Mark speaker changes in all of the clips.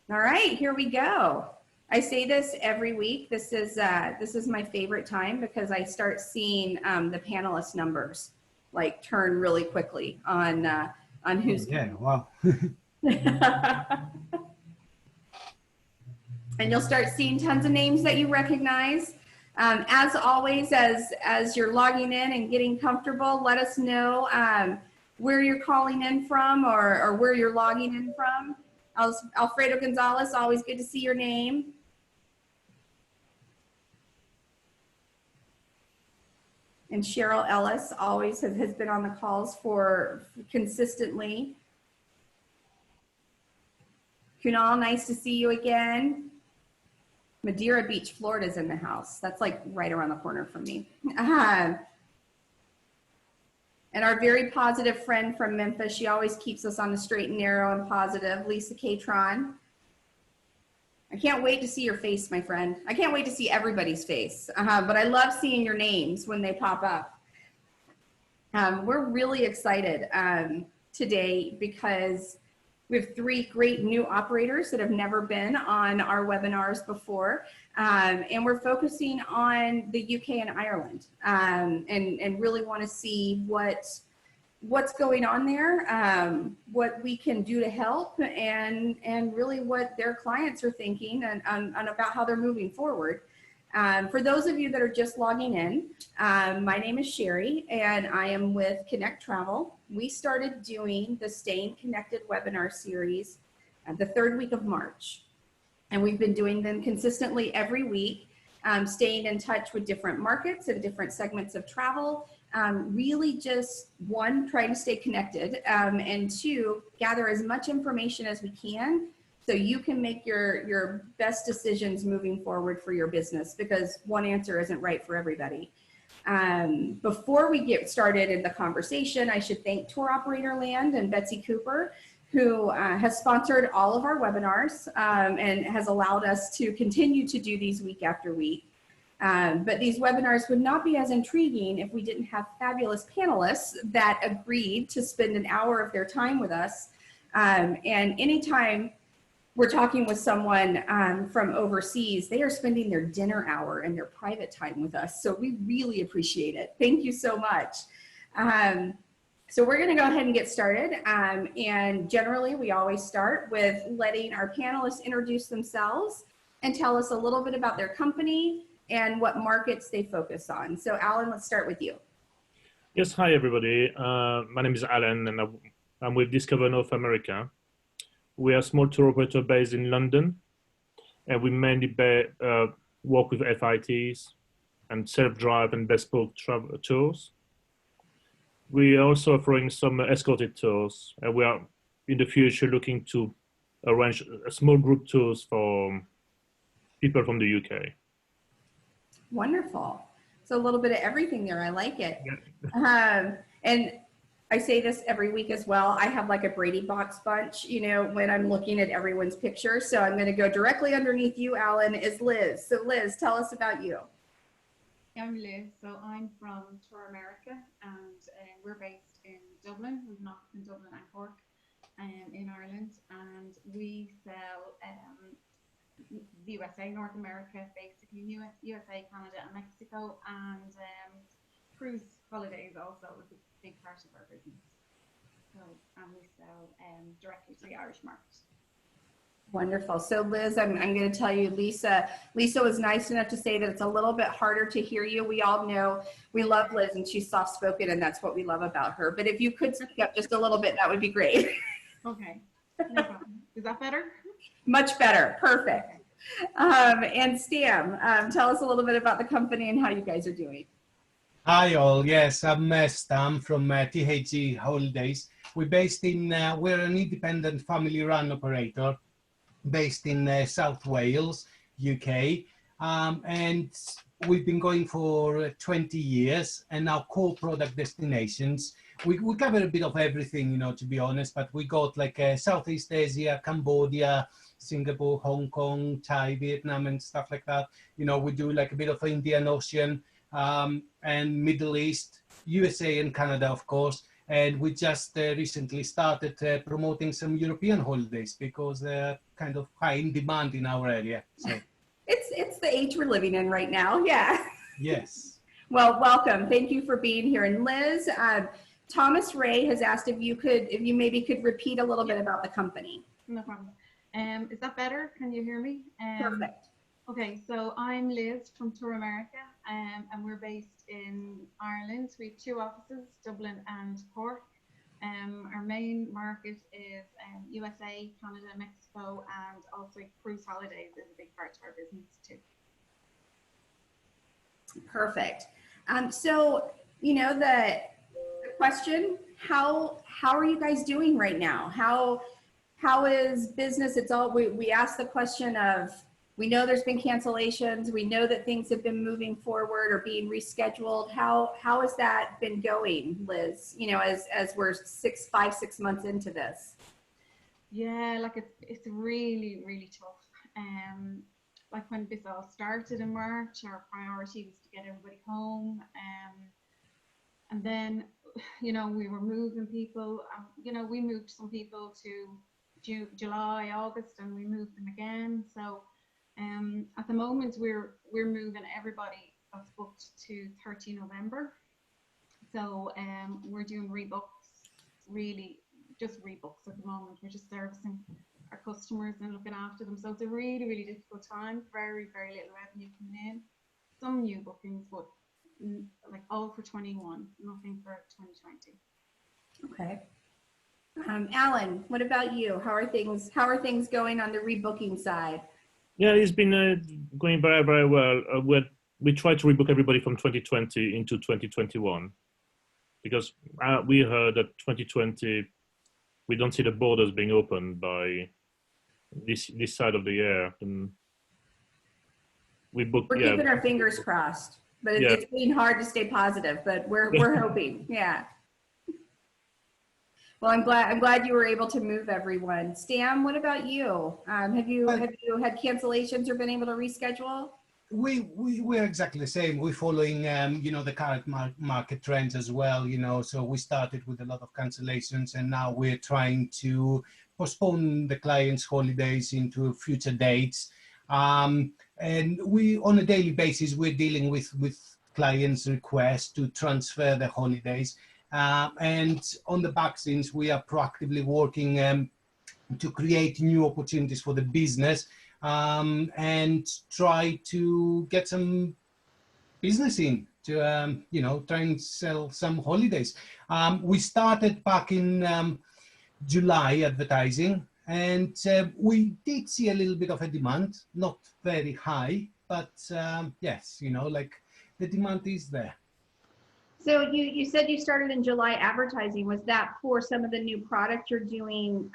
Speaker 1: All right, here we go. I say this every week. This is my favorite time because I start seeing the panelist numbers like turn really quickly on who's.
Speaker 2: Yeah, wow.
Speaker 1: And you'll start seeing tons of names that you recognize. As always, as you're logging in and getting comfortable, let us know where you're calling in from or where you're logging in from. Alfredo Gonzalez, always good to see your name. And Cheryl Ellis always has been on the calls for consistently. Kunal, nice to see you again. Madeira Beach, Florida's in the house. That's like right around the corner from me. And our very positive friend from Memphis, she always keeps us on the straight and narrow and positive, Lisa Catron. I can't wait to see your face, my friend. I can't wait to see everybody's face, but I love seeing your names when they pop up. We're really excited today because we have 3 great new operators that have never been on our webinars before, and we're focusing on the UK and Ireland, and really want to see what's going on there, what we can do to help, and really what their clients are thinking and about how they're moving forward. For those of you that are just logging in, my name is Sherry and I am with Connect Travel. We started doing the Staying Connected webinar series the 3rd week of March. And we've been doing them consistently every week, staying in touch with different markets and different segments of travel. Really just 1, trying to stay connected, and 2, gather as much information as we can so you can make your best decisions moving forward for your business, because one answer isn't right for everybody. Before we get started in the conversation, I should thank Tour Operator Land and Betsy Cooper, who has sponsored all of our webinars and has allowed us to continue to do these week after week. But these webinars would not be as intriguing if we didn't have fabulous panelists that agreed to spend an hour of their time with us. And anytime we're talking with someone from overseas, they are spending their dinner hour and their private time with us. So we really appreciate it. Thank you so much. So we're gonna go ahead and get started. And generally we always start with letting our panelists introduce themselves and tell us a little bit about their company and what markets they focus on. So Alain, let's start with you.
Speaker 3: Yes, hi everybody. My name is Alain and I'm with Discover North America. We are a small tour operator based in London, and we mainly work with FITs and self-drive and bespoke travel tours. We are also offering some escorted tours, and we are in the future looking to arrange a small group tours for people from the UK.
Speaker 1: Wonderful. So a little bit of everything there. I like it.
Speaker 3: Yeah.
Speaker 1: And I say this every week as well. I have like a Brady Box bunch, you know, when I'm looking at everyone's picture. So I'm going to go directly underneath you, Alain, is Liz. So Liz, tell us about you.
Speaker 4: I'm Liz. So I'm from TourAmerica, and we're based in Dublin. We've an office in Dublin and Cork, in Ireland, and we sell the USA, North America, basically USA, Canada, and Mexico, and cruise holidays also is a big part of our business. So, and we sell directly to the Irish market.
Speaker 1: Wonderful. So Liz, I'm going to tell you, Lisa was nice enough to say that it's a little bit harder to hear you. We all know we love Liz and she's soft spoken, and that's what we love about her. But if you could speak up just a little bit, that would be great.
Speaker 4: Okay, no problem. Is that better?
Speaker 1: Much better. Perfect. And Stam, tell us a little bit about the company and how you guys are doing.
Speaker 2: Hi all, yes, I'm Stam from THG Holidays. We're based in, we're an independent family-run operator based in South Wales, UK, and we've been going for 20 years, and our core product destinations, we cover a bit of everything, you know, to be honest, but we got like Southeast Asia, Cambodia, Singapore, Hong Kong, Thai, Vietnam, and stuff like that. You know, we do like a bit of Indian Ocean, and Middle East, USA and Canada, of course. And we just recently started promoting some European holidays because they're kind of high in demand in our area. So
Speaker 1: It's the age we're living in right now. Yeah.
Speaker 2: yes.
Speaker 1: Well, welcome. Thank you for being here. And Liz, Thomas Ray has asked if you maybe could repeat a little bit about the company.
Speaker 4: No problem. Is that better? Can you hear me?
Speaker 1: Perfect.
Speaker 4: Okay, so I'm Liz from TourAmerica, and we're based in Ireland. We have 2 offices, Dublin and Cork. Our main market is USA, Canada, Mexico, and also cruise holidays is a big part of our business too.
Speaker 1: Perfect. So, you know, the question, how are you guys doing right now? How is business? It's all, we asked the question of, we know there's been cancellations. We know that things have been moving forward or being rescheduled. How has that been going, Liz? You know, as we're 5, 6 months into this.
Speaker 4: Yeah, like it's really, really tough. Like when this all started in March, our priority was to get everybody home. And then, you know, we were moving people. You know, we moved some people to July, August, and we moved them again. So at the moment, we're moving everybody that's booked to 30 November. So we're doing rebooks, really just rebooks at the moment. We're just servicing our customers and looking after them. So it's a really, really difficult time. Very, very little revenue coming in. Some new bookings, but like all for 21, nothing for 2020.
Speaker 1: Okay. Alain, what about you? How are things going on the rebooking side?
Speaker 3: Yeah, it's been going very, very well. We try to rebook everybody from 2020 into 2021 because we heard that 2020, we don't see the borders being opened by this side of the year. And we're
Speaker 1: keeping our fingers crossed, but it's been hard to stay positive, but we're hoping. Yeah. Well, I'm glad you were able to move everyone. Stam, what about you? Have you had cancellations or been able to reschedule?
Speaker 2: We're exactly the same. We're following, you know, the current market trends as well, you know, so we started with a lot of cancellations and now we're trying to postpone the clients' holidays into future dates. And we, on a daily basis, we're dealing with clients' requests to transfer the holidays. And on the back scenes, we are proactively working to create new opportunities for the business and try to get some business in to, you know, try and sell some holidays. We started back in July advertising, and we did see a little bit of a demand, not very high, but yes, you know, like the demand is there.
Speaker 1: So you said you started in July advertising. Was that for some of the new product you're doing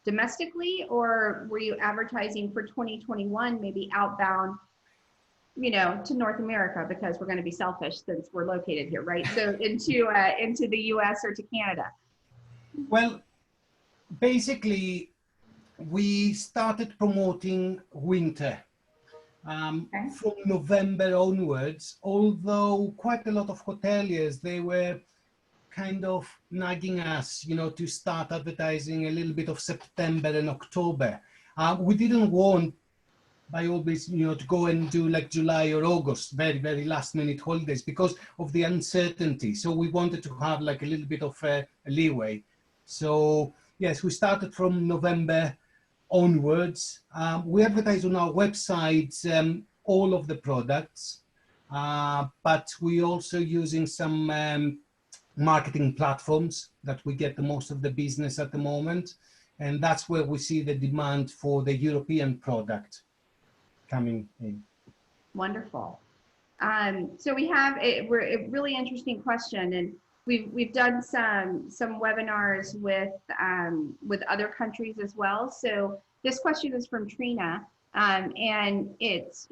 Speaker 1: domestically, or were you advertising for 2021, maybe outbound, you know, to North America, because we're going to be selfish since we're located here, right? So into the US or to Canada?
Speaker 2: Well, basically, we started promoting winter. From November onwards, although quite a lot of hoteliers, they were kind of nagging us, you know, to start advertising a little bit of September and October. We didn't want, by all means, you know, to go and do like July or August, very, very last minute holidays because of the uncertainty. So we wanted to have like a little bit of a leeway. So yes, we started from November onwards. We advertise on our website all of the products, but we also using some marketing platforms that we get the most of the business at the moment, and that's where we see the demand for the European product coming in.
Speaker 1: Wonderful. So we have a really interesting question, and we've done some webinars with other countries as well. So this question is from Trina, and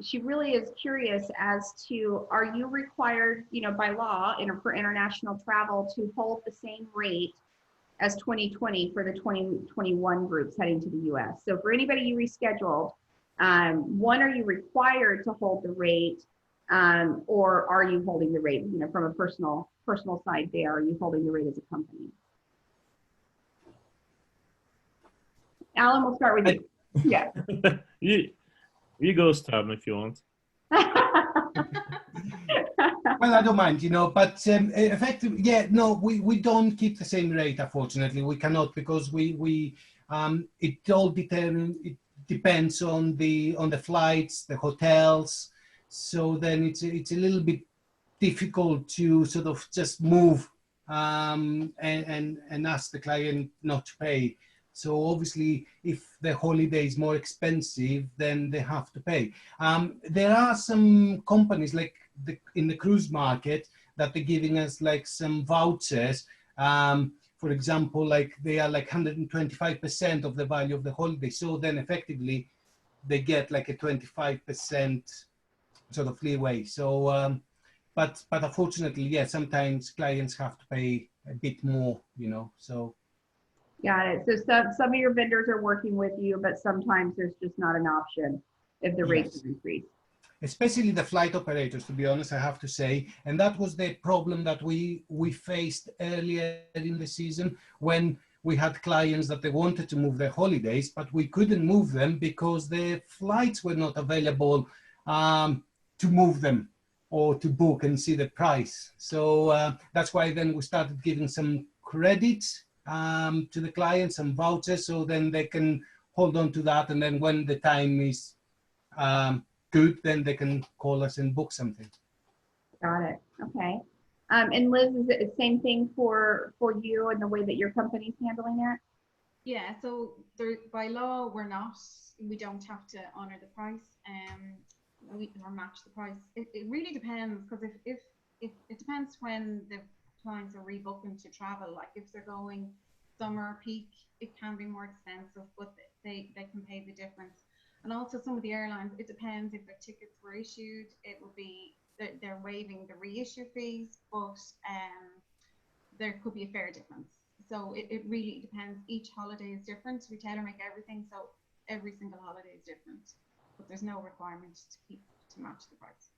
Speaker 1: she really is curious as to, are you required, you know, by law for international travel to hold the same rate as 2020 for the 2021 groups heading to the US? So for anybody you rescheduled, one, are you required to hold the rate, or are you holding the rate, you know, from a personal personal side there? Are you holding the rate as a company? Alan, we'll start with you. Yeah.
Speaker 3: you go, Stam, if you want.
Speaker 2: Well, I don't mind, but effectively, yeah, no, we don't keep the same rate, unfortunately. We cannot, because it all depends on the flights, the hotels. So then it's a little bit difficult to sort of just move and ask the client not to pay. So obviously, if the holiday is more expensive, then they have to pay. There are some companies like in the cruise market that they're giving us like some vouchers. For example, like they are like 125% of the value of the holiday. So then effectively, they get like a 25% sort of leeway. So, but unfortunately, yeah, sometimes clients have to pay a bit more, so.
Speaker 1: Got it. So some of your vendors are working with you, but sometimes there's just not an option if the rates
Speaker 2: Yes.
Speaker 1: increase.
Speaker 2: Especially the flight operators, to be honest, I have to say. And that was the problem that we faced earlier in the season, when we had clients that they wanted to move their holidays, but we couldn't move them because the flights were not available to move them or to book and see the price. So that's why then we started giving some credits to the clients, some vouchers, so then they can hold on to that. And then when the time is good, then they can call us and book something.
Speaker 1: Got it. Okay. And Liz, is it the same thing for you and the way that your company's handling it?
Speaker 4: Yeah, so by law, we don't have to honor the price or match the price. It really depends, because if it depends when the clients are rebooking to travel. Like if they're going summer peak, it can be more expensive, but they can pay the difference. And also some of the airlines, it depends if their tickets were issued, it would be they're waiving the reissue fees, but there could be a fair difference. So it really depends. Each holiday is different. We tailor make everything, so every single holiday is different, but there's no requirement to match the price.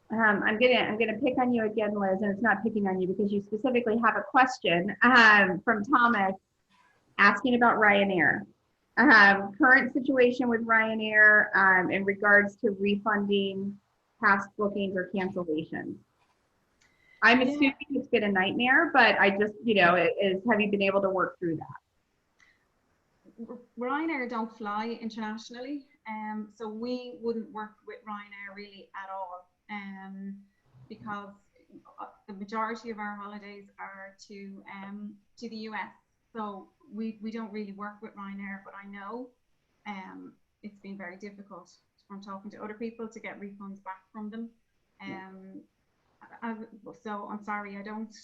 Speaker 1: I'm gonna pick on you again, Liz, and it's not picking on you because you specifically have a question from Thomas asking about Ryanair. Current situation with Ryanair in regards to refunding past bookings or cancellations. I'm assuming it's been a nightmare, but I just, have you been able to work through that?
Speaker 4: Ryanair don't fly internationally, so we wouldn't work with Ryanair really at all, because the majority of our holidays are to the US. So we don't really work with Ryanair, but I know it's been very difficult from talking to other people to get refunds back from them. So I'm sorry, I don't.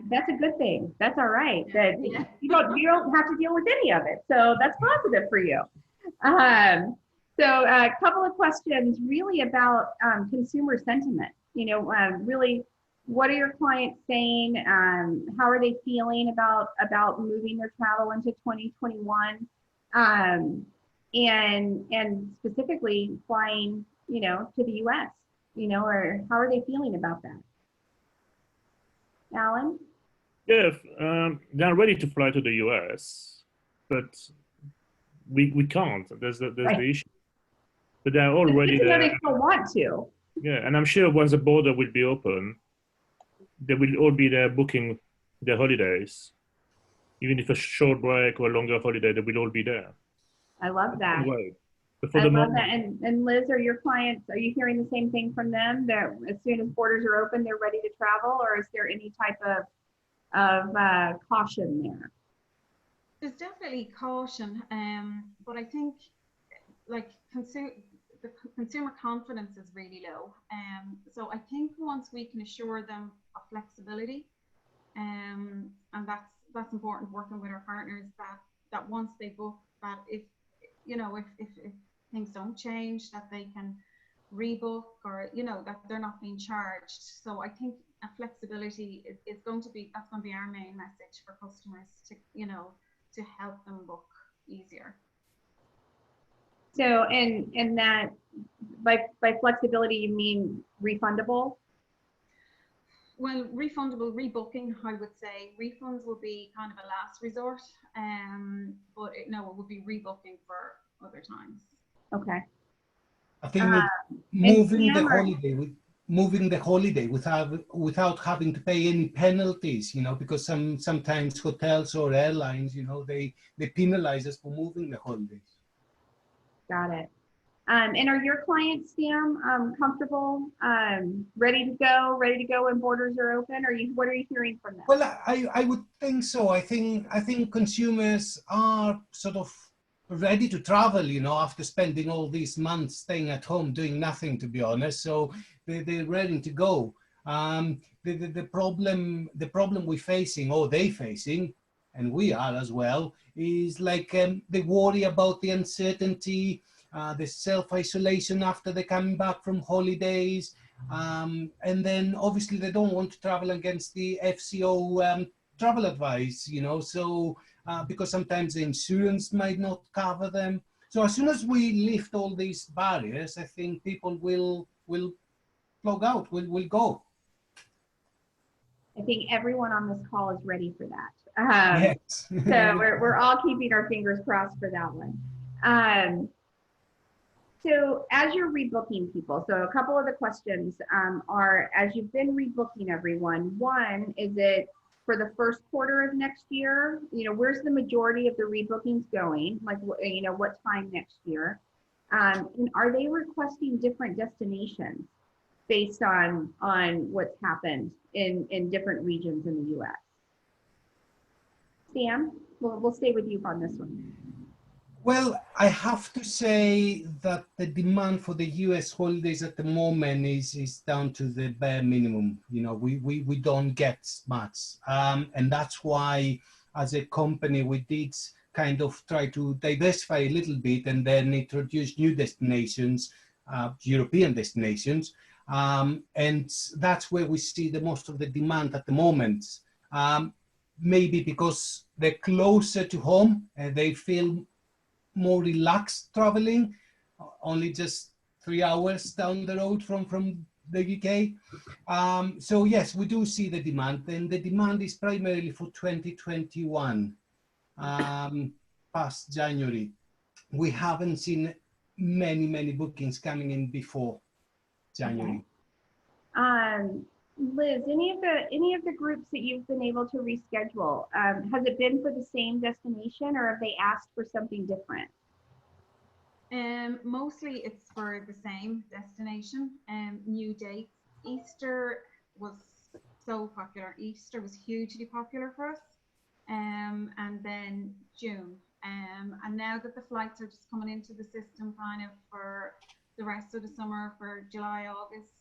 Speaker 1: That's a good thing. That's all right. That you don't have to deal with any of it. So that's positive for you. So a couple of questions really about consumer sentiment. Really, what are your clients saying? How are they feeling about moving their travel into 2021? And specifically flying, to the US, or how are they feeling about that? Alan?
Speaker 3: Yeah, they're ready to fly to the US, but we can't. There's the issue. But they're already there.
Speaker 1: They still want to.
Speaker 3: Yeah, and I'm sure once the border will be open, they will all be there booking their holidays. Even if a short break or a longer holiday, they will all be there.
Speaker 1: I love that.
Speaker 3: But for
Speaker 1: I
Speaker 3: the
Speaker 1: love
Speaker 3: moment,
Speaker 1: that. And Liz, are your clients, are you hearing the same thing from them, that as soon as borders are open, they're ready to travel, or is there any type of caution there?
Speaker 4: There's definitely caution, but I think like the consumer confidence is really low. So I think once we can assure them of flexibility, and that's important, working with our partners, that once they book, that if things don't change, that they can rebook, or that they're not being charged. So I think a flexibility is going to be our main message for customers to help them book easier.
Speaker 1: So, and that by flexibility, you mean refundable?
Speaker 4: Well, refundable rebooking, I would say refunds will be kind of a last resort, but no, it would be rebooking for other times.
Speaker 1: Okay.
Speaker 2: I think
Speaker 1: Uh,
Speaker 2: with
Speaker 1: and
Speaker 2: moving the
Speaker 1: Stam,
Speaker 2: holiday, without having to pay any penalties, you know, because sometimes hotels or airlines, you know, they penalize us for moving the holidays.
Speaker 1: got it. And are your clients, Stam, comfortable, ready to go when borders are open? What are you hearing from them?
Speaker 2: Well, I would think so. I think consumers are sort of ready to travel, you know, after spending all these months staying at home doing nothing, to be honest. So they're ready to go. The problem we're facing, or they facing, and we are as well, is like the worry about the uncertainty, the self-isolation after they're coming back from holidays. And then obviously they don't want to travel against the FCO travel advice, you know, so because sometimes the insurance might not cover them. So as soon as we lift all these barriers, I think people will plug out, will go.
Speaker 1: I think everyone on this call is ready for that.
Speaker 2: Yes.
Speaker 1: So we're all keeping our fingers crossed for that one. So as you're rebooking people, so a couple of the questions are, as you've been rebooking everyone, one, is it for the first quarter of next year? You know, where's the majority of the rebookings going? Like, you know, what time next year? And are they requesting different destinations based on what's happened in different regions in the U.S.? Stam, we'll stay with you on this one.
Speaker 2: Well, I have to say that the demand for the US holidays at the moment is down to the bare minimum. You know, we don't get much. And that's why, as a company, we did kind of try to diversify a little bit and then introduce new destinations, European destinations. And that's where we see the most of the demand at the moment. Maybe because they're closer to home and they feel more relaxed traveling, only just 3 hours down the road from the UK. So yes, we do see the demand, and the demand is primarily for 2021, past January. We haven't seen many bookings coming in before January.
Speaker 1: Okay. Liz, any of the groups that you've been able to reschedule, has it been for the same destination, or have they asked for something different?
Speaker 4: Mostly it's for the same destination, new dates. Easter was so popular. Easter was hugely popular for us. And then June. And now that the flights are just coming into the system kind of for the rest of the summer, for July, August,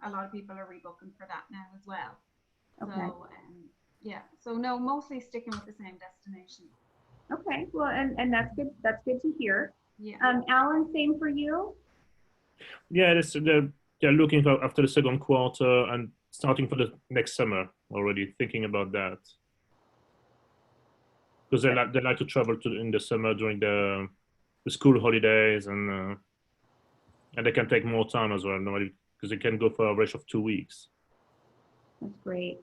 Speaker 4: a lot of people are rebooking for that now as well.
Speaker 1: Okay.
Speaker 4: So yeah, so no, mostly sticking with the same destination.
Speaker 1: Okay, well, and that's good. That's good to hear.
Speaker 4: Yeah.
Speaker 1: Alan, same for you?
Speaker 3: Yeah, they're looking for after the second quarter and starting for the next summer already, thinking about that. Because they like to travel in the summer during the school holidays, and they can take more time as well, normally, because they can go for a range of 2 weeks.
Speaker 1: That's great.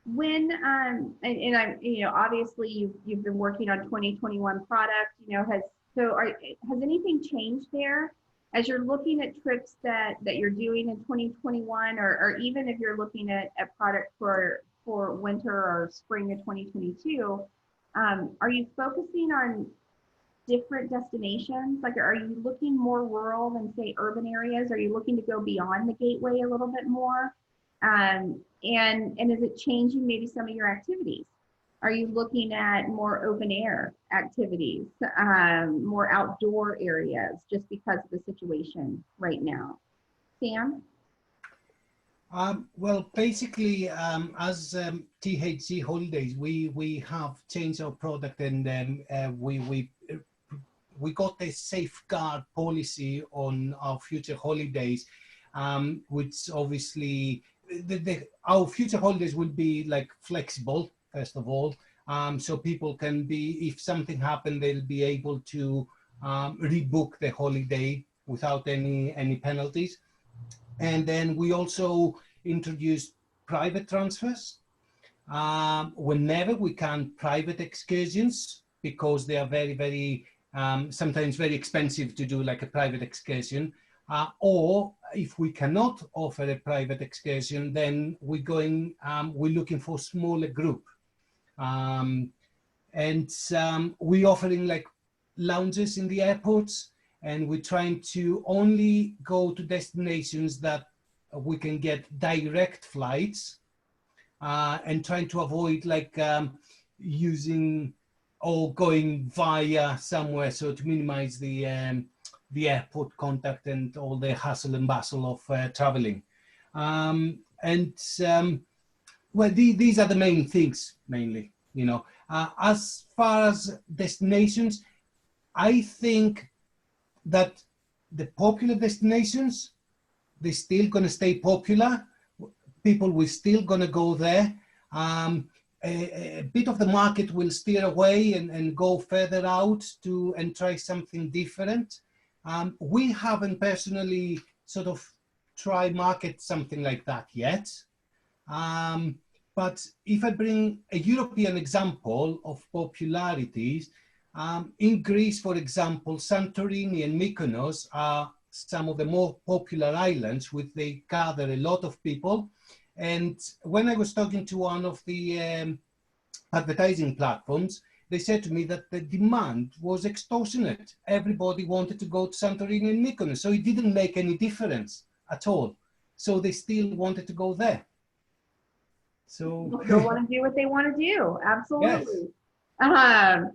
Speaker 1: When and I'm, you know, obviously you've been working on 2021 product, you know, has anything changed there as you're looking at trips that you're doing in 2021, or even if you're looking at product for winter or spring of 2022, are you focusing on different destinations? Like, are you looking more rural than, say, urban areas? Are you looking to go beyond the gateway a little bit more? And is it changing maybe some of your activities? Are you looking at more open air activities, more outdoor areas, just because of the situation right now? Sam?
Speaker 2: Well, basically, as THG Holidays, we have changed our product, and we got a safeguard policy on our future holidays, which obviously our future holidays will be like flexible, first of all, so people can be, if something happened, they'll be able to rebook the holiday without any penalties. And then we also introduced private transfers. Whenever we can, private excursions, because they are very, very, sometimes very expensive to do like a private excursion. Or if we cannot offer a private excursion, then we're looking for smaller group. We offering like lounges in the airports, and we're trying to only go to destinations that we can get direct flights, and trying to avoid like using or going via somewhere, so to minimize the airport contact and all the hustle and bustle of traveling. Well, these are the main things, mainly, you know. As far as destinations, I think that the popular destinations, they're still going to stay popular. People will still going to go there. A bit of the market will steer away and go further out and try something different. We haven't personally sort of tried market something like that yet. But if I bring a European example of popularities, in Greece, for example, Santorini and Mykonos are some of the more popular islands, which they gather a lot of people. And when I was talking to one of the advertising platforms, they said to me that the demand was extortionate. Everybody wanted to go to Santorini and Mykonos, so it didn't make any difference at all. So they still wanted to go there. So
Speaker 1: People want to do what they want to do. Absolutely. Yes.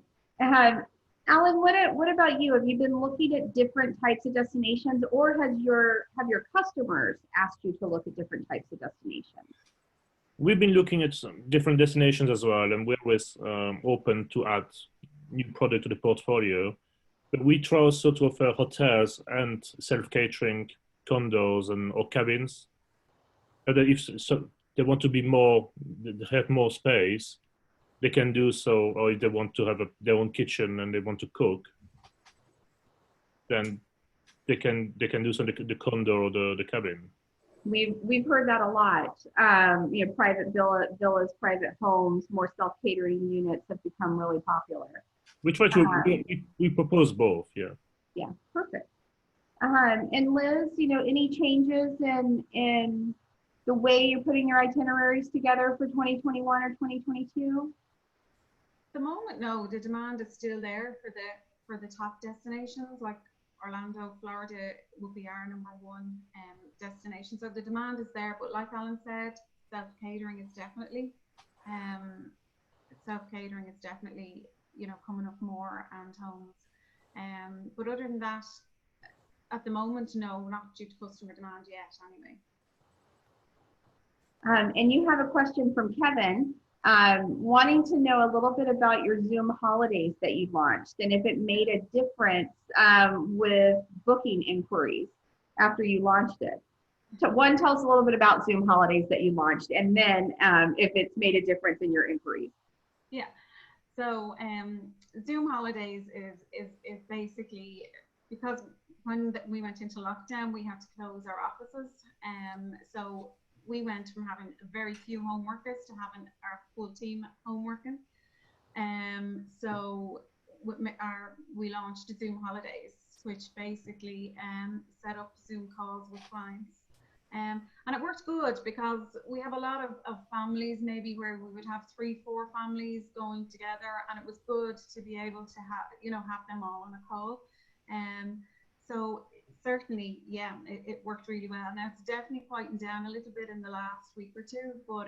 Speaker 1: Alan, what about you? Have you been looking at different types of destinations, or have your customers asked you to look at different types of destinations?
Speaker 3: We've been looking at some different destinations as well, and we're always open to add new product to the portfolio. But we try also to offer hotels and self-catering condos or cabins. And if they want to be have more space, they can do so. Or if they want to have their own kitchen and they want to cook, then they can do so in the condo or the cabin.
Speaker 1: We've heard that a lot. You know, private villas, private homes, more self-catering units have become really popular.
Speaker 3: We try to we propose both. Yeah.
Speaker 1: Yeah, perfect. And Liz, you know, any changes in the way you're putting your itineraries together for 2021 or 2022?
Speaker 4: At the moment, no. The demand is still there for the top destinations, like Orlando, Florida would be our #1 destination. So the demand is there, but like Alan said, self-catering is definitely you know, coming up more, and homes. But other than that, at the moment, no, not due to customer demand yet, anyway.
Speaker 1: And you have a question from Kevin, wanting to know a little bit about your Zoom holidays that you launched, and if it made a difference with booking inquiries after you launched it. So one, tell us a little bit about Zoom holidays that you launched, and then if it's made a difference in your inquiries.
Speaker 4: Yeah, so Zoom holidays is basically, because when we went into lockdown, we had to close our offices, so we went from having very few home workers to having our full team home working. So we launched Zoom holidays, which basically set up Zoom calls with clients. And it worked good, because we have a lot of families, maybe where we would have 3-4 families going together, and it was good to be able to have them all on a call. So certainly, yeah, it worked really well. Now it's definitely quieting down a little bit in the last week or two, but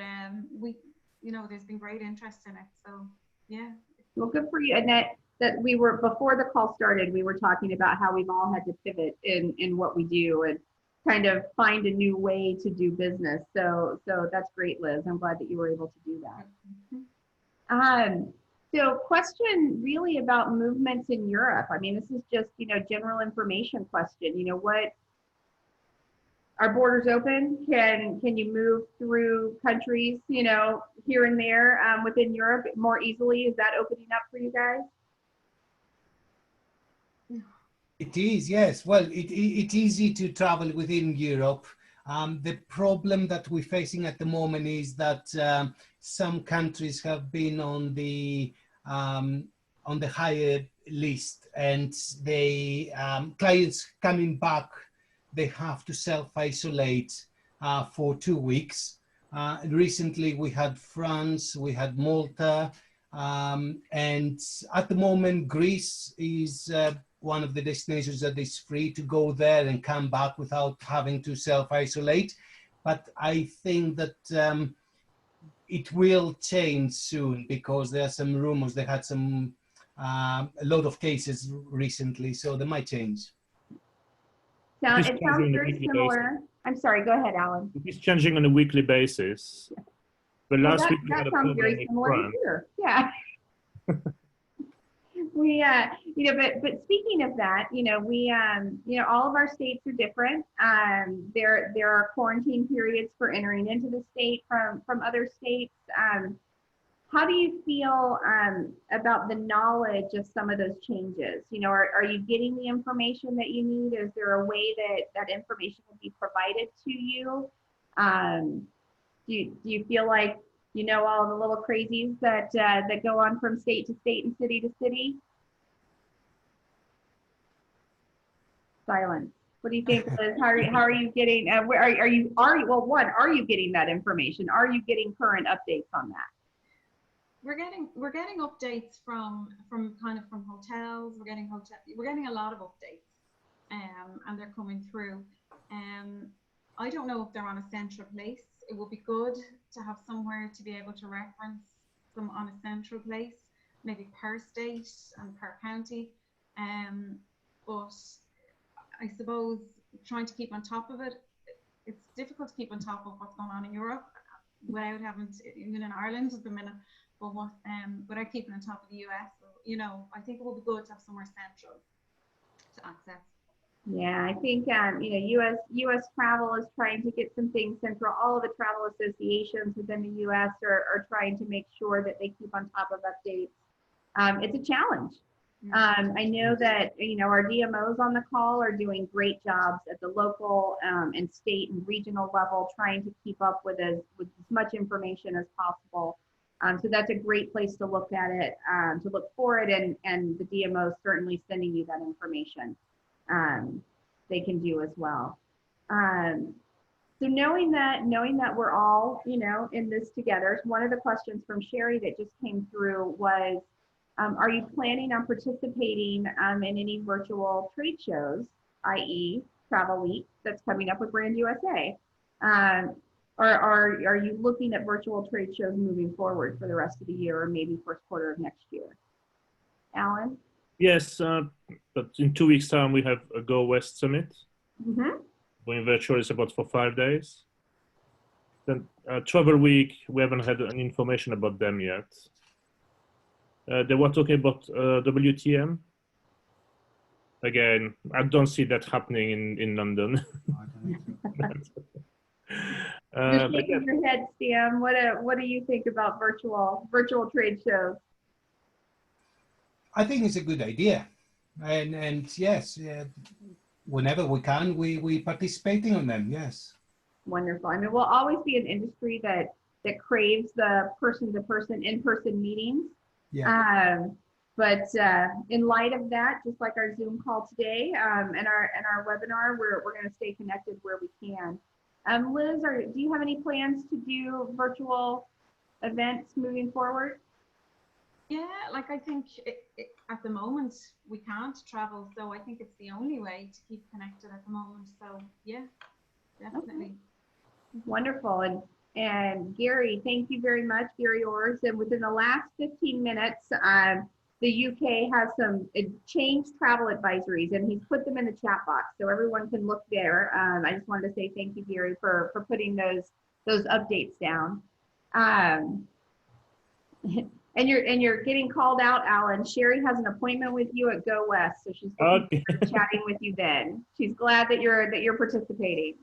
Speaker 4: there's been great interest in it. So yeah.
Speaker 1: Well, good for you. And that we were, before the call started, we were talking about how we've all had to pivot in what we do and kind of find a new way to do business. So that's great, Liz. I'm glad that you were able to do that. Mm-hmm. So question really about movements in Europe. I mean, this is just, general information question. What, are borders open? Can you move through countries, here and there within Europe more easily? Is that opening up for you guys?
Speaker 2: It is, yes. Well, it's easy to travel within Europe. The problem that we're facing at the moment is that some countries have been on the higher list, and they clients coming back, they have to self-isolate for 2 weeks. Recently, we had France, we had Malta, and at the moment, Greece is one of the destinations that is free to go there and come back without having to self-isolate. But I think that it will change soon, because there are some rumors. They had a lot of cases recently, so they might change.
Speaker 1: Now,
Speaker 3: It is
Speaker 1: it
Speaker 3: changing
Speaker 1: sounds
Speaker 3: on a
Speaker 1: very
Speaker 3: weekly
Speaker 1: similar. I'm sorry, go ahead, Alan.
Speaker 3: It is changing on a weekly basis. But
Speaker 1: Well,
Speaker 3: last week we had
Speaker 1: that
Speaker 3: a
Speaker 1: sounds
Speaker 3: problem
Speaker 1: very
Speaker 3: with
Speaker 1: similar to
Speaker 3: France.
Speaker 1: here. Yeah. We, you know, but speaking of that, you know, we, you know, all of our states are different. There are quarantine periods for entering into the state from other states. How do you feel about the knowledge of some of those changes? You know, are you getting the information that you need? Is there a way that information will be provided to you? Do you feel like you know all the little crazies that go on from state to state and city to city? Silence. What do you think, Liz? How are you getting? Where are you? Well, one, are you getting that information? Are you getting current updates on that?
Speaker 4: We're getting updates from hotels. We're getting a lot of updates, and they're coming through. I don't know if they're on a central place. It would be good to have somewhere to be able to reference them on a central place, maybe per state and per county. But I suppose trying to keep on top of it, it's difficult to keep on top of what's going on in Europe without having to, even in Ireland at the minute, but without keeping on top of the US. So, you know, I think it would be good to have somewhere central to access.
Speaker 1: Yeah, I think you know, U.S. travel is trying to get some things central. All of the travel associations within the U.S. are trying to make sure that they keep on top of updates. It's a challenge. I know that, you know, our DMOs on the call are doing great jobs at the local and state and regional level, trying to keep up with as much information as possible. So that's a great place to look at it, to look for it, and the DMO is certainly sending you that information. They can do as well. So knowing that we're all, you know, in this together, one of the questions from Sherry that just came through was, are you planning on participating in any virtual trade shows, i.e. Travel Week that's coming up with Brand USA? Or are you looking at virtual trade shows moving forward for the rest of the year, or maybe first quarter of next year? Alan?
Speaker 3: Yes, but in 2 weeks' time we have a Go West Summit.
Speaker 1: Mm-hmm.
Speaker 3: Going virtual is about for 5 days. Then Travel Week, we haven't had any information about them yet. They were talking about WTM. Again, I don't see that happening in London.
Speaker 1: You're shaking your head, Stam. What do you think about virtual trade shows?
Speaker 2: I think it's a good idea, and yes, whenever we can, we participating on them. Yes.
Speaker 1: Wonderful. I mean, we'll always be an industry that craves the person-to-person, in-person meetings.
Speaker 2: Yeah.
Speaker 1: But in light of that, just like our Zoom call today and our webinar, we're going to stay connected where we can. Liz, do you have any plans to do virtual events moving forward?
Speaker 4: Yeah, like I think at the moment we can't travel, so I think it's the only way to keep connected at the moment. So yeah, definitely.
Speaker 1: Okay. Wonderful. And Gary, thank you very much, Gary Orrs. And within the last 15 minutes, the UK has some changed travel advisories, and he's put them in the chat box, so everyone can look there. I just wanted to say thank you, Gary, for putting those updates down. And you're getting called out, Alan. Sherry has an appointment with you at Go West, so she's looking forward to chatting with you then. She's glad that you're participating.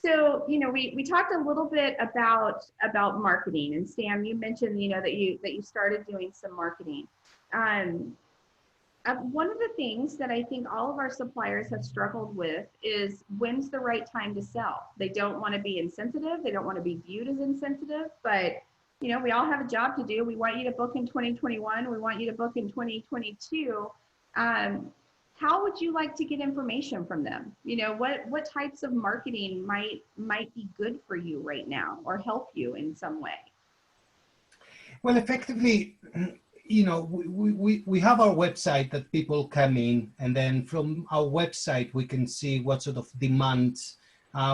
Speaker 1: So, you know, we talked a little bit about marketing, and Stam, you mentioned, you know, that you started doing some marketing. One of the things that I think all of our suppliers have struggled with is when's the right time to sell. They don't want to be insensitive. They don't want to be viewed as insensitive, but we all have a job to do. We want you to book in 2021. We want you to book in 2022. How would you like to get information from them? What types of marketing might be good for you right now or help you in some way?
Speaker 2: Well, effectively, we have our website that people come in, and then from our website we can see what sort of demands,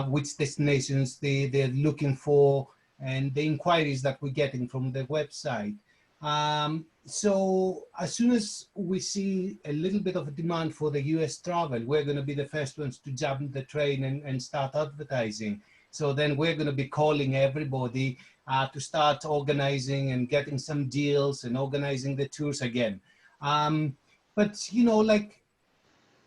Speaker 2: which destinations they're looking for, and the inquiries that we're getting from the website. So as soon as we see a little bit of a demand for the US travel, we're going to be the first ones to jump the train and start advertising. So then we're going to be calling everybody to start organizing and getting some deals and organizing the tours again. But, like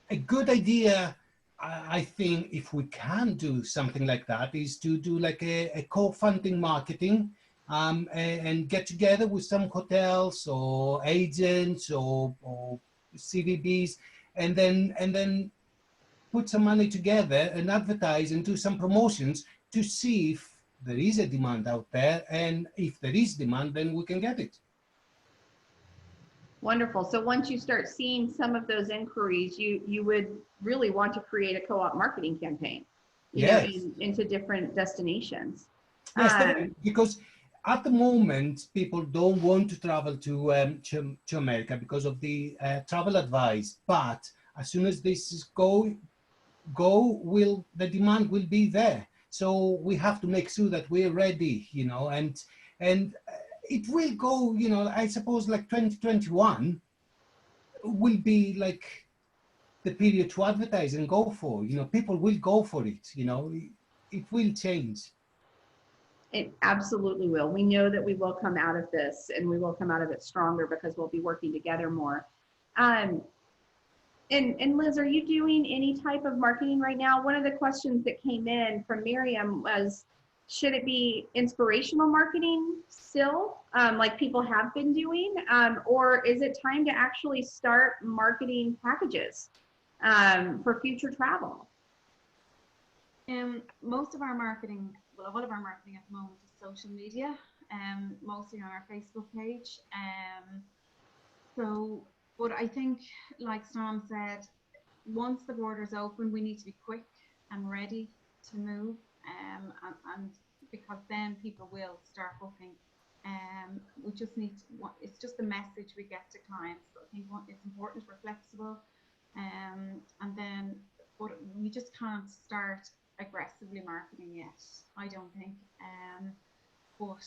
Speaker 2: a good idea, I think if we can do something like that, is to do like a co-funding marketing and get together with some hotels or agents or CVBs and then put some money together and advertise and do some promotions to see if there is a demand out there, and if there is demand, then we can get it.
Speaker 1: Wonderful. So once you start seeing some of those inquiries, you would really want to create a co-op marketing campaign,
Speaker 2: Yes.
Speaker 1: Into different destinations.
Speaker 2: Yes, because at the moment, people don't want to travel to America because of the travel advice. But as soon as this is the demand will be there. So we have to make sure that we're ready, and it will go, I suppose like 2021 will be like the period to advertise and go for, people will go for it, it will change.
Speaker 1: It absolutely will. We know that we will come out of this, and we will come out of it stronger because we'll be working together more. And Liz, are you doing any type of marketing right now? One of the questions that came in from Miriam was, should it be inspirational marketing still, like people have been doing, or is it time to actually start marketing packages for future travel?
Speaker 4: Most of our marketing, well, all of our marketing at the moment is social media, mostly on our Facebook page. But I think, like Stam said, once the borders open, we need to be quick and ready to move, and because then people will start booking. We just need to, it's just the message we get to clients. So I think it's important we're flexible, and then, but we just can't start aggressively marketing yet, I don't think. But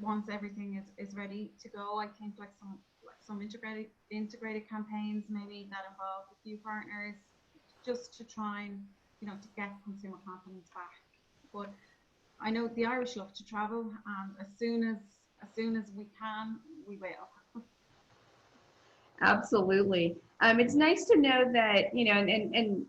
Speaker 4: once everything is ready to go, I think like some integrated campaigns maybe that involve a few partners, just to try and to get consumer confidence back. But I know the Irish love to travel, and as soon as we can, we will.
Speaker 1: Absolutely. It's nice to know that and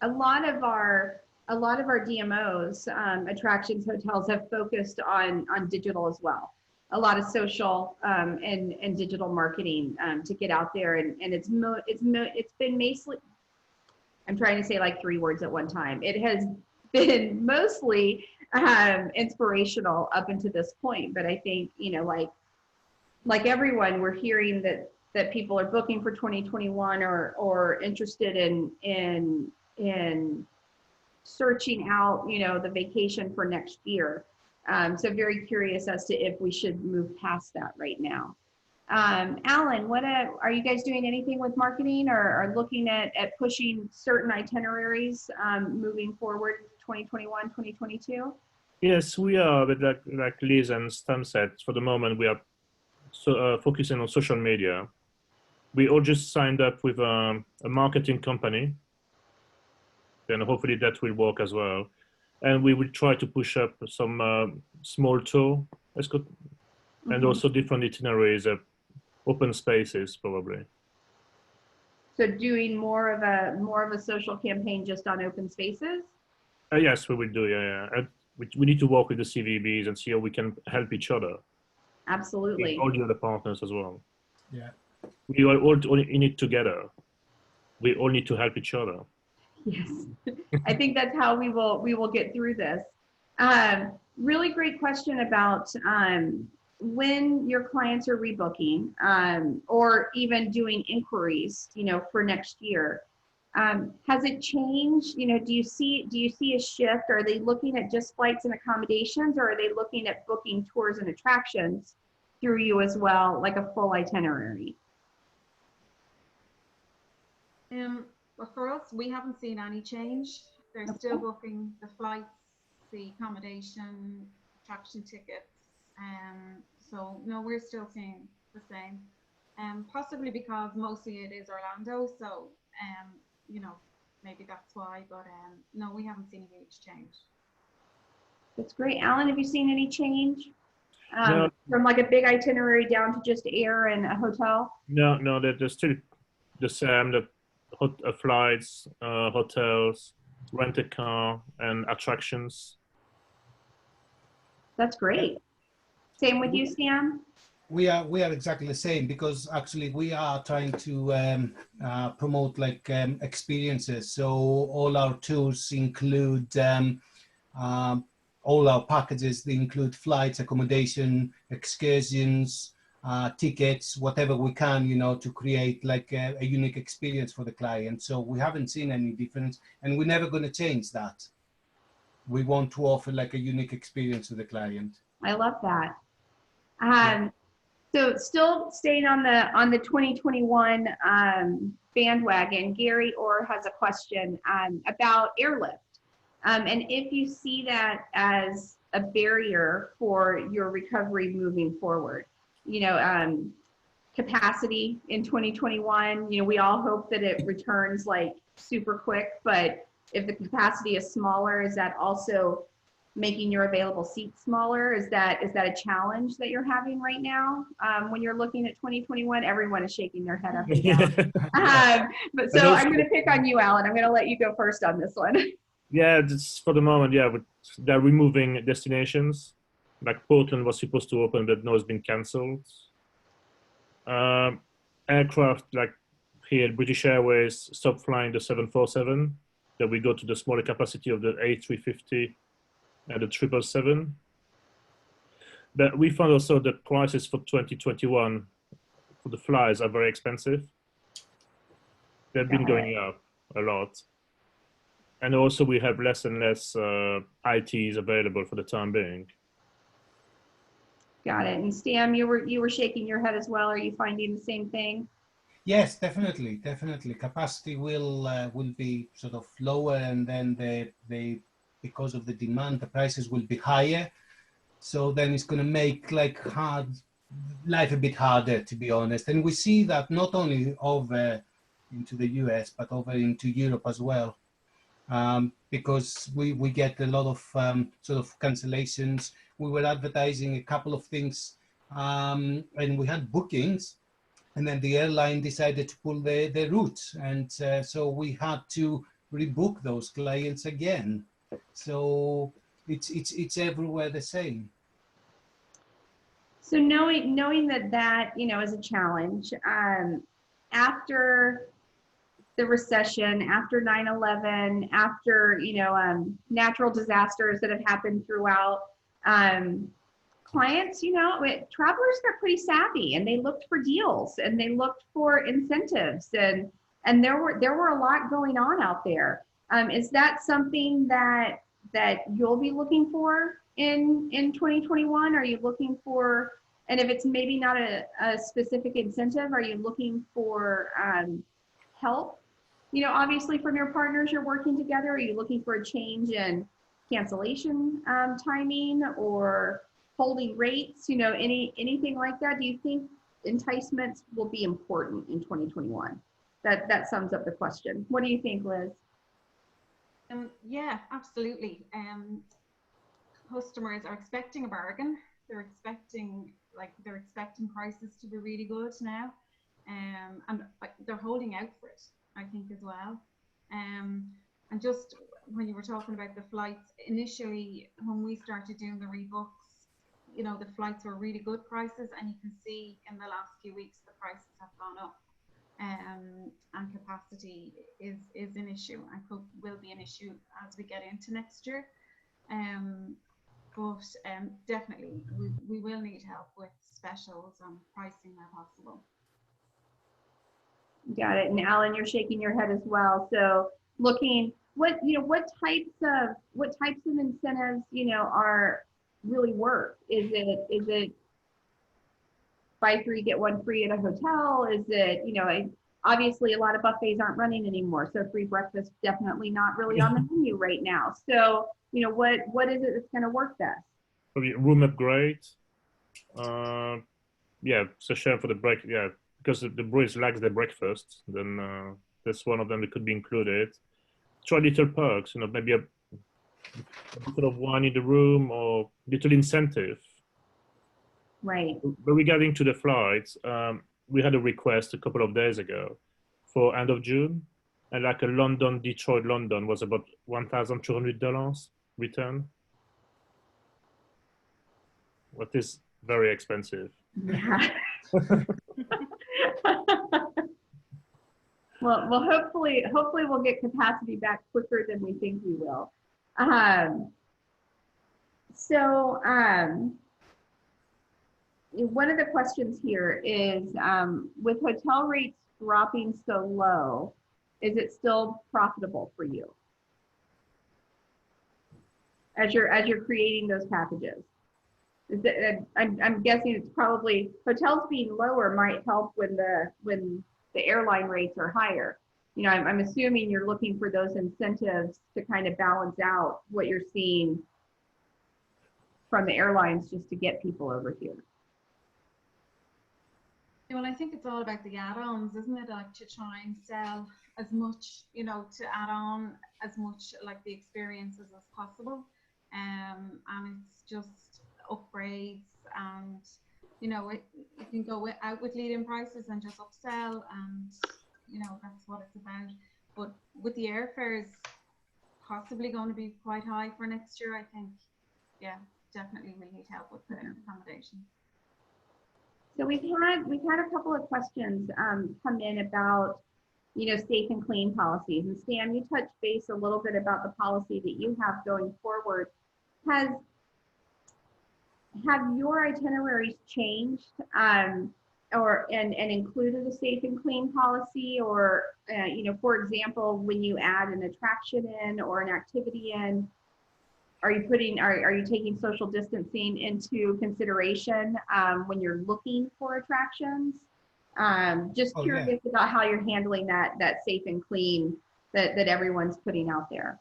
Speaker 1: a lot of our DMOs, attractions, hotels have focused on digital as well. A lot of social and digital marketing to get out there, and it's been mostly, I'm trying to say like 3 words at one time. It has been mostly inspirational up until this point, but I think like everyone, we're hearing that people are booking for 2021 or interested in searching out the vacation for next year. So very curious as to if we should move past that right now. Alain, are you guys doing anything with marketing or looking at pushing certain itineraries moving forward 2021, 2022?
Speaker 3: Yes, we are, but like Liz and Stam said, for the moment we are focusing on social media. We all just signed up with a marketing company, then hopefully that will work as well. And we will try to push up some small tour, and also different itineraries, open spaces probably.
Speaker 1: So doing more of a social campaign just on open spaces?
Speaker 3: Yes, we will do, yeah. We need to work with the CVBs and see how we can help each other.
Speaker 1: Absolutely.
Speaker 3: All the other partners as well.
Speaker 2: Yeah.
Speaker 3: We are all in it together. We all need to help each other.
Speaker 1: Yes, I think that's how we will get through this. Really great question about when your clients are rebooking or even doing inquiries, for next year. Has it changed? Do you see a shift? Are they looking at just flights and accommodations, or are they looking at booking tours and attractions through you as well, like a full itinerary?
Speaker 4: Well, for us, we haven't seen any change. They're still booking the flights, the accommodation, attraction tickets. So no, we're still seeing the same. Possibly because mostly it is Orlando, so maybe that's why. But no, we haven't seen a huge change.
Speaker 1: That's great. Alan, have you seen any change
Speaker 3: No.
Speaker 1: from like a big itinerary down to just air and a hotel?
Speaker 3: No, they're still the same. The flights, hotels, rent a car, and attractions.
Speaker 1: That's great. Same with you, Stam?
Speaker 2: We are exactly the same, because actually we are trying to promote experiences. So all our tours include all our packages. They include flights, accommodation, excursions, tickets, whatever we can, to create like a unique experience for the client. So we haven't seen any difference, and we're never going to change that. We want to offer like a unique experience to the client.
Speaker 1: I love that. So still staying on the 2021 bandwagon, Gary Orr has a question about airlift. And if you see that as a barrier for your recovery moving forward, capacity in 2021, we all hope that it returns like super quick, but if the capacity is smaller, is that also making your available seats smaller? Is that a challenge that you're having right now when you're looking at 2021? Everyone is shaking their head up and down. But so I'm going to pick on you, Alan. I'm going to let you go first on this one.
Speaker 3: Yeah, just for the moment, yeah, they're removing destinations. Like Portland was supposed to open, but now it's been cancelled. Aircraft like here, British Airways stopped flying the 747. That we go to the smaller capacity of the A350 and the 777. But we found also that prices for 2021 for the flights are very expensive. They've been going up a lot. And also we have less and less ITs available for the time being.
Speaker 1: Got it. And Stam, you were shaking your head as well. Are you finding the same thing?
Speaker 2: Yes, definitely. Capacity will be sort of lower, and then because of the demand, the prices will be higher. So then it's going to make life a bit harder, to be honest. And we see that not only over into the US, but over into Europe as well. Because we get a lot of sort of cancellations. We were advertising a couple of things, and we had bookings, and then the airline decided to pull the routes, and so we had to rebook those clients again. So it's everywhere the same.
Speaker 1: So knowing that is a challenge, after the recession, after 9/11, after natural disasters that have happened throughout, clients, travelers got pretty savvy, and they looked for deals, and they looked for incentives, and there were a lot going on out there. Is that something that you'll be looking for in 2021? Are you looking for, and if it's maybe not a specific incentive, are you looking for help? Obviously from your partners you're working together. Are you looking for a change in cancellation timing or holding rates? Anything like that? Do you think enticements will be important in 2021? That sums up the question. What do you think, Liz?
Speaker 4: Yeah, absolutely. Customers are expecting a bargain. They're expecting prices to be really good now, and they're holding out for it, I think, as well. And just when you were talking about the flights, initially when we started doing the rebooks, you know, the flights were really good prices, and you can see in the last few weeks the prices have gone up, and capacity is an issue and will be an issue as we get into next year. But definitely we will need help with specials and pricing where possible.
Speaker 1: Got it. And Alan, you're shaking your head as well. So looking what types of incentives, are really work? Is it buy three, get one free at a hotel? Is it, obviously a lot of buffets aren't running anymore. So free breakfast definitely not really on the menu right now. So, what is it that's going to work best?
Speaker 3: Probably room upgrade. Yeah, so share for the break. Yeah, because the Brits lacks their breakfast, then that's one of them that could be included. Try little perks, maybe a bottle of wine in the room or little incentive.
Speaker 1: Right.
Speaker 3: But regarding to the flights, we had a request a couple of days ago for end of June, and like a Detroit, London was about $1,200 return. What is very expensive.
Speaker 1: Yeah. Well, hopefully we'll get capacity back quicker than we think we will. One of the questions here is, with hotel rates dropping so low, is it still profitable for you as you're creating those packages? I'm guessing it's probably hotels being lower might help when the airline rates are higher. I'm assuming you're looking for those incentives to kind of balance out what you're seeing from the airlines just to get people over here.
Speaker 4: Well, I think it's all about the add-ons, isn't it? Like to try and sell as much, to add on as much like the experiences as possible. And it's just upgrades, and you can go out with lead-in prices and just upsell, and that's what it's about. But with the airfares possibly going to be quite high for next year, I think, yeah, definitely we need help with the accommodation.
Speaker 1: So we've had a couple of questions come in about safe and clean policies. And Stam, you touched base a little bit about the policy that you have going forward. Have your itineraries changed and included a safe and clean policy, or for example, when you add an attraction in or an activity in, are you taking social distancing into consideration when you're looking for attractions? Just curious about how you're handling that safe and clean that everyone's putting out there.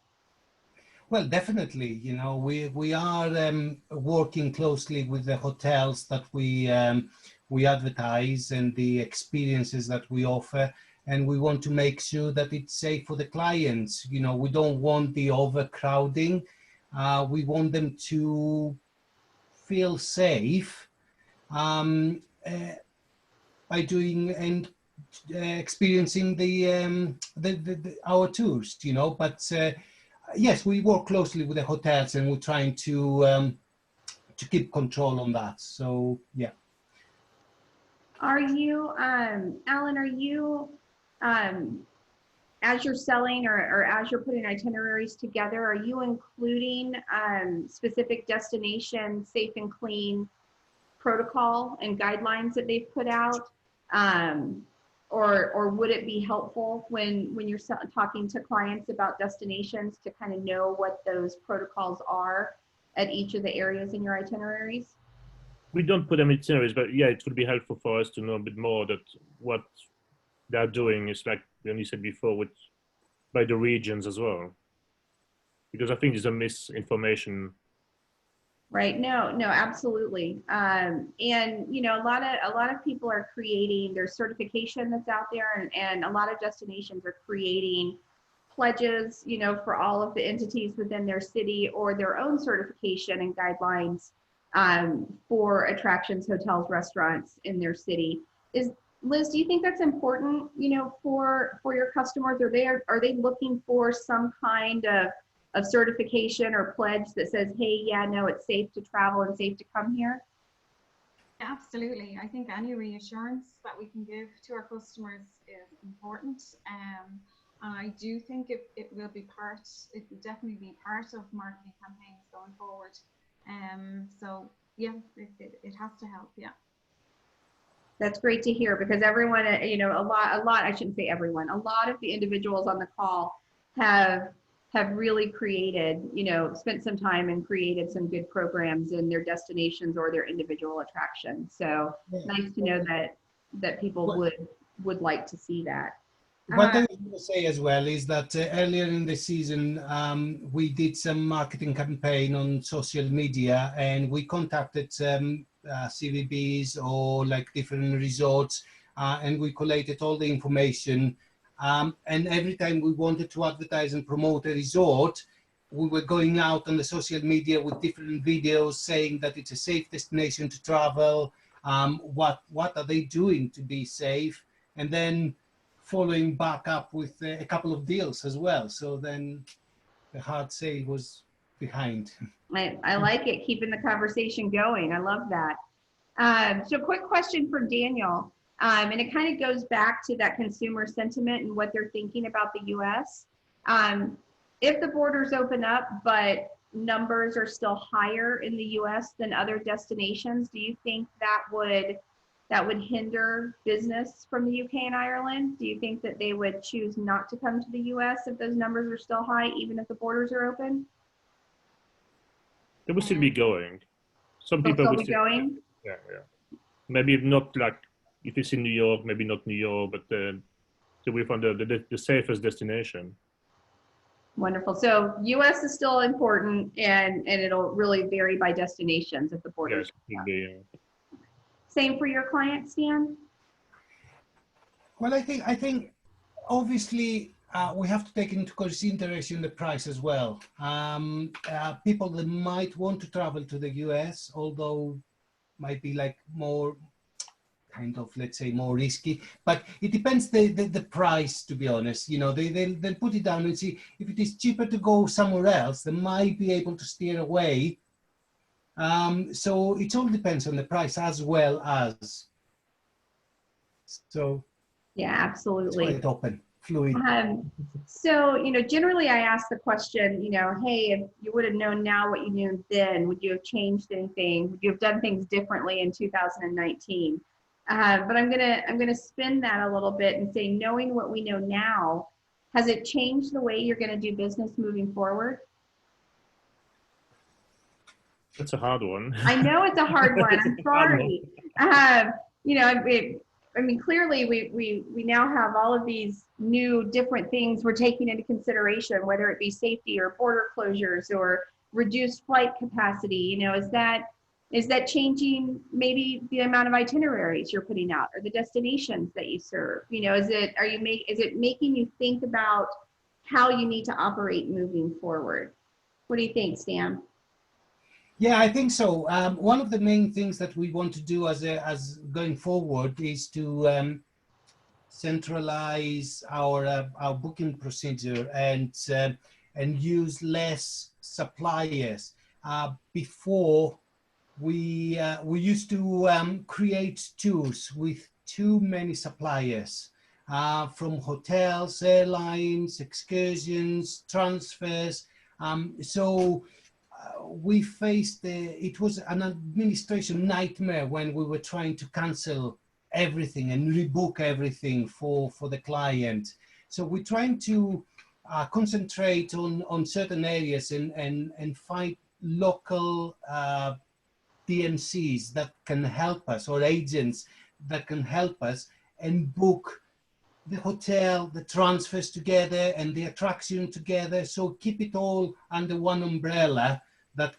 Speaker 2: Well, definitely, we are working closely with the hotels that we advertise and the experiences that we offer, and we want to make sure that it's safe for the clients. We don't want the overcrowding. We want them to feel safe by doing and experiencing our tours, But yes, we work closely with the hotels, and we're trying to keep control on that. So yeah.
Speaker 1: Are you, Alan? Are you, as you're selling or as you're putting itineraries together, are you including specific destination safe and clean protocol and guidelines that they've put out? Or would it be helpful when you're talking to clients about destinations to kind of know what those protocols are at each of the areas in your itineraries?
Speaker 3: We don't put them in itineraries, but yeah, it would be helpful for us to know a bit more that what they're doing is, like you said before, by the regions as well, because I think there's a misinformation.
Speaker 1: Right. No, absolutely. And a lot of people are creating their certification that's out there, and a lot of destinations are creating pledges, for all of the entities within their city, or their own certification and guidelines for attractions, hotels, restaurants in their city. Liz, do you think that's important, for your customers? Are they looking for some kind of of certification or pledge that says, hey, yeah, no, it's safe to travel and safe to come here?
Speaker 4: Absolutely. I think any reassurance that we can give to our customers is important. And I do think it will be it will definitely be part of marketing campaigns going forward. So yeah, it has to help, yeah.
Speaker 1: That's great to hear, because everyone, you know, a lot, I shouldn't say everyone, a lot of the individuals on the call have really created, you know, spent some time and created some good programs in their destinations or their individual attractions. So nice to know that people would like to see that.
Speaker 2: What I was going to say as well is that earlier in the season, we did some marketing campaign on social media, and we contacted CVBs or like different resorts, and we collated all the information. And every time we wanted to advertise and promote a resort, we were going out on the social media with different videos saying that it's a safe destination to travel. What are they doing to be safe? And then following back up with a couple of deals as well. So then the hard sale was behind.
Speaker 1: I like it, keeping the conversation going. I love that. So quick question from Daniel, and it kind of goes back to that consumer sentiment and what they're thinking about the US. If the borders open up, but numbers are still higher in the US than other destinations, do you think that would hinder business from the UK and Ireland? Do you think that they would choose not to come to the US if those numbers are still high, even if the borders are open?
Speaker 3: They will still be going. Some
Speaker 1: They'll
Speaker 3: people
Speaker 1: still
Speaker 3: will
Speaker 1: be
Speaker 3: still,
Speaker 1: going?
Speaker 3: yeah. Maybe not like, if it's in New York, maybe not New York, but so we found the safest destination.
Speaker 1: Wonderful. So US is still important, and it'll really vary by destinations if the borders.
Speaker 3: Yes,
Speaker 1: Same for your client, Stan?
Speaker 2: Well, I think obviously we have to take into consideration the price as well. People that might want to travel to the US, although might be like more kind of, let's say, more risky, but it depends the price, to be honest. You know, they'll put it down and see if it is cheaper to go somewhere else, they might be able to steer away. So it all depends on the price as well as. So
Speaker 1: Yeah, absolutely.
Speaker 2: it's quite open, fluid.
Speaker 1: So, you know, generally I ask the question, you know, hey, if you would have known now what you knew then, would you have changed anything? Would you have done things differently in 2019? But I'm gonna spin that a little bit and say, knowing what we know now, has it changed the way you're going to do business moving forward?
Speaker 3: That's a hard one.
Speaker 1: I know it's a hard one. I'm sorry. You know, I mean, clearly we now have all of these new different things we're taking into consideration, whether it be safety or border closures or reduced flight capacity. You know, is that changing maybe the amount of itineraries you're putting out or the destinations that you serve? You know, is it making you think about how you need to operate moving forward? What do you think, Stam?
Speaker 2: Yeah, I think so. One of the main things that we want to do as going forward is to centralize our booking procedure and use less suppliers. Before we used to create tours with too many suppliers, from hotels, airlines, excursions, transfers. We faced it was an administration nightmare when we were trying to cancel everything and rebook everything for the client. So we're trying to concentrate on certain areas and find local DMCs that can help us, or agents that can help us, and book the hotel, the transfers together, and the attraction together. So keep it all under one umbrella that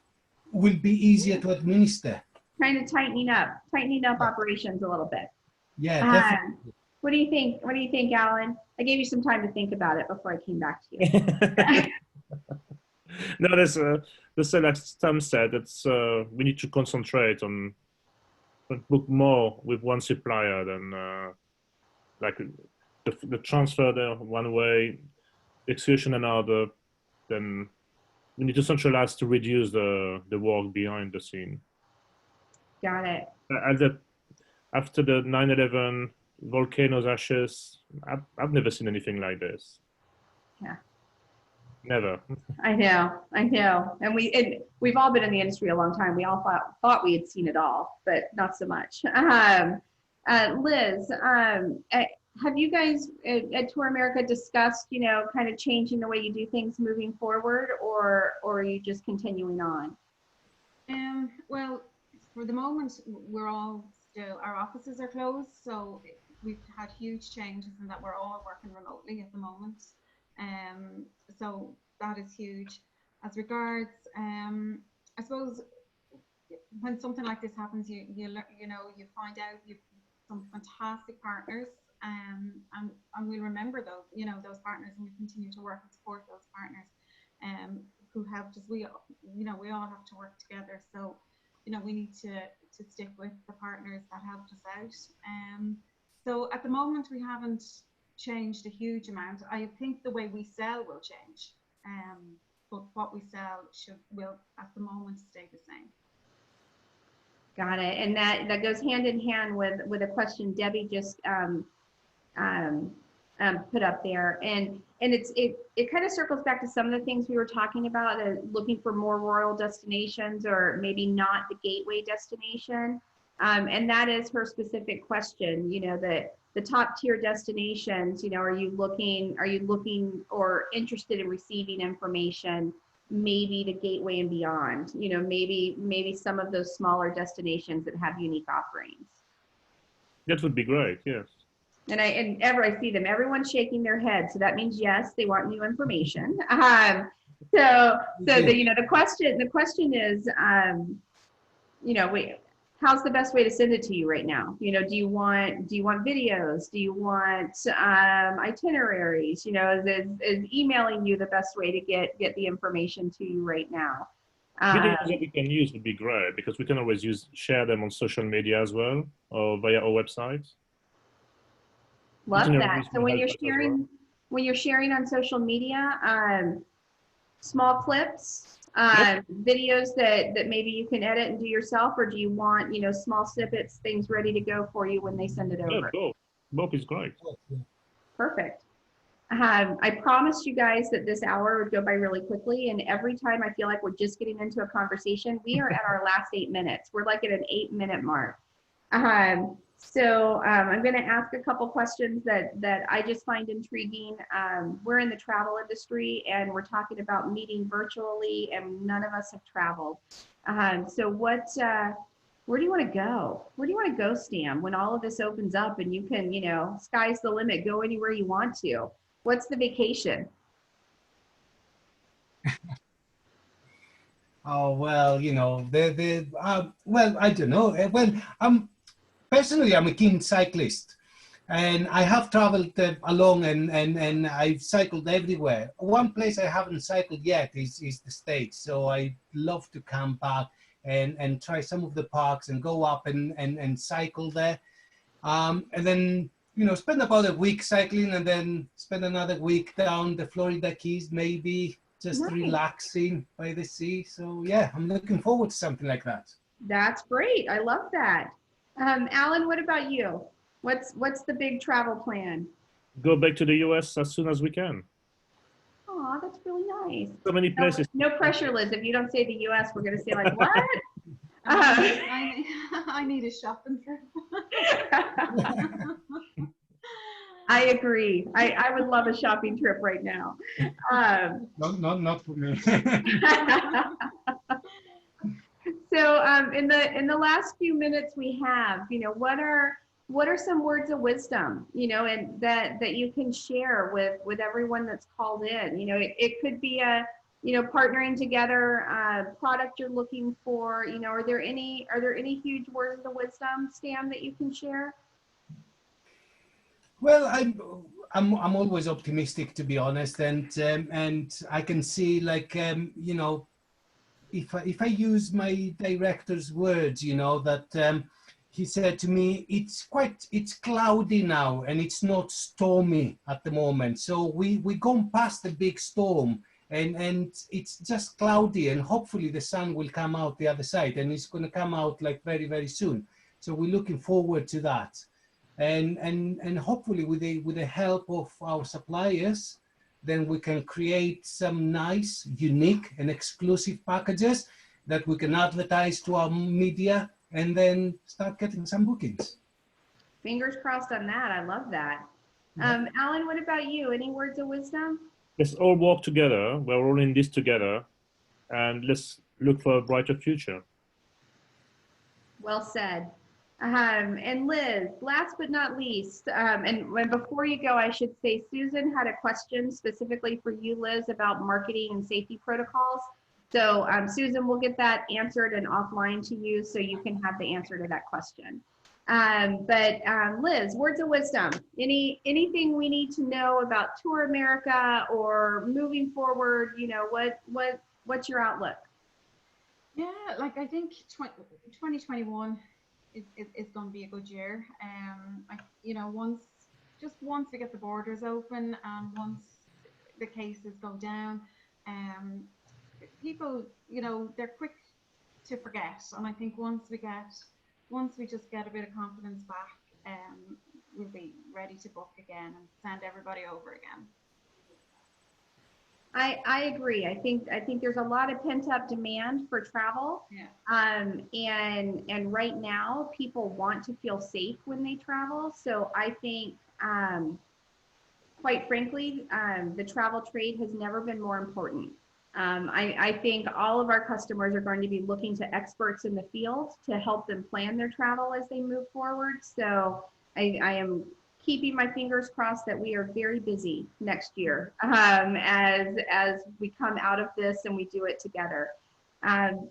Speaker 2: will be easier to administer.
Speaker 1: Kind of tightening up operations a little bit.
Speaker 2: Yeah, definitely.
Speaker 1: What do you think? What do you think, Alan? I gave you some time to think about it before I came back to you.
Speaker 3: No, there's like Stam said, it's we need to concentrate on book more with one supplier than like the transfer there one way, excursion another, then we need to centralize to reduce the work behind the scene.
Speaker 1: Got it.
Speaker 3: After the 9/11 volcanoes ashes, I've never seen anything like this.
Speaker 1: Yeah.
Speaker 3: Never.
Speaker 1: I know. And we've all been in the industry a long time. We all thought we had seen it all, but not so much. Liz, have you guys at TourAmerica discussed, kind of changing the way you do things moving forward, or are you just continuing on?
Speaker 4: Well, for the moment, we're all still, our offices are closed, so we've had huge changes in that we're all working remotely at the moment. So that is huge. As regards, I suppose when something like this happens, you find out you've some fantastic partners, and we'll remember those partners, and we continue to work and support those partners, who helped us. We all have to work together. So, we need to stick with the partners that helped us out. So at the moment, we haven't changed a huge amount. I think the way we sell will change, but what we sell will at the moment stay the same.
Speaker 1: Got it. And that goes hand in hand with a question Debbie just put up there, and it kind of circles back to some of the things we were talking about, looking for more rural destinations, or maybe not the gateway destination. And that is her specific question. The top tier destinations. Are you looking or interested in receiving information? Maybe the gateway and beyond. Maybe some of those smaller destinations that have unique offerings.
Speaker 3: That would be great. Yes.
Speaker 1: And ever I see them, everyone's shaking their head. So that means, yes, they want new information. The question is, how's the best way to send it to you right now? Do you want videos? Do you want itineraries? Is emailing you the best way to get the information to you right now?
Speaker 3: Videos that we can use would be great, because we can always share them on social media as well, or via our website.
Speaker 1: Love that. So when you're sharing on social media, small clips, videos that maybe you can edit and do yourself, or do you want small snippets, things ready to go for you when they send it over?
Speaker 3: Yeah, both is great.
Speaker 1: Perfect. I promised you guys that this hour would go by really quickly, and every time I feel like we're just getting into a conversation, we are at our last 8 minutes. We're like at an 8-minute mark. So I'm going to ask a couple questions that I just find intriguing. We're in the travel industry, and we're talking about meeting virtually, and none of us have traveled. So where do you want to go? Where do you want to go, Stam, when all of this opens up and you can, sky's the limit, go anywhere you want to? What's the vacation?
Speaker 2: Oh, well, well, I don't know. Well, personally, I'm a keen cyclist, and I have traveled along and I've cycled everywhere. One place I haven't cycled yet is the States. So I love to come back and try some of the parks and go up and cycle there. And then, spend about a week cycling, and then spend another week down the Florida Keys, maybe just
Speaker 1: Nice.
Speaker 2: Relaxing by the sea. So yeah, I'm looking forward to something like that.
Speaker 1: That's great. I love that. Alan, what about you? What's the big travel plan?
Speaker 3: Go back to the US as soon as we can.
Speaker 1: Oh, that's really nice.
Speaker 3: So many places.
Speaker 1: No pressure, Liz. If you don't say the US, we're going to say like, what?
Speaker 4: I need a shopping trip.
Speaker 1: I agree. I would love a shopping trip right now.
Speaker 2: Not for me.
Speaker 1: So in the last few minutes we have, what are some words of wisdom, and that you can share with everyone that's called in? It could be a partnering together, product you're looking for. Are there any huge words of wisdom, Stam, that you can share?
Speaker 2: Well, I'm always optimistic, to be honest, and I can see, like, if I use my director's words, that he said to me, it's cloudy now and it's not stormy at the moment. So we've gone past the big storm, and it's just cloudy, and hopefully the sun will come out the other side, and it's going to come out like very, very soon. So we're looking forward to that. And hopefully with the help of our suppliers, then we can create some nice, unique and exclusive packages that we can advertise to our media and then start getting some bookings.
Speaker 1: Fingers crossed on that. I love that. Alan, what about you? Any words of wisdom?
Speaker 3: Let's all work together. We're all in this together, and let's look for a brighter future.
Speaker 1: Well said. And Liz, last but not least, and before you go, I should say Susan had a question specifically for you, Liz, about marketing and safety protocols. So Susan, we'll get that answered and offline to you so you can have the answer to that question. But Liz, words of wisdom, anything we need to know about TourAmerica or moving forward, you know, what's your outlook?
Speaker 4: Yeah, like I think 2021 is going to be a good year. You know, once we get the borders open and once the cases go down, people, you know, they're quick to forget. And I think once we just get a bit of confidence back, we'll be ready to book again and send everybody over again.
Speaker 1: I agree. I think there's a lot of pent up demand for travel.
Speaker 4: Yeah.
Speaker 1: And right now people want to feel safe when they travel. So I think, quite frankly, the travel trade has never been more important. I think all of our customers are going to be looking to experts in the field to help them plan their travel as they move forward. So I am keeping my fingers crossed that we are very busy next year as we come out of this and we do it together.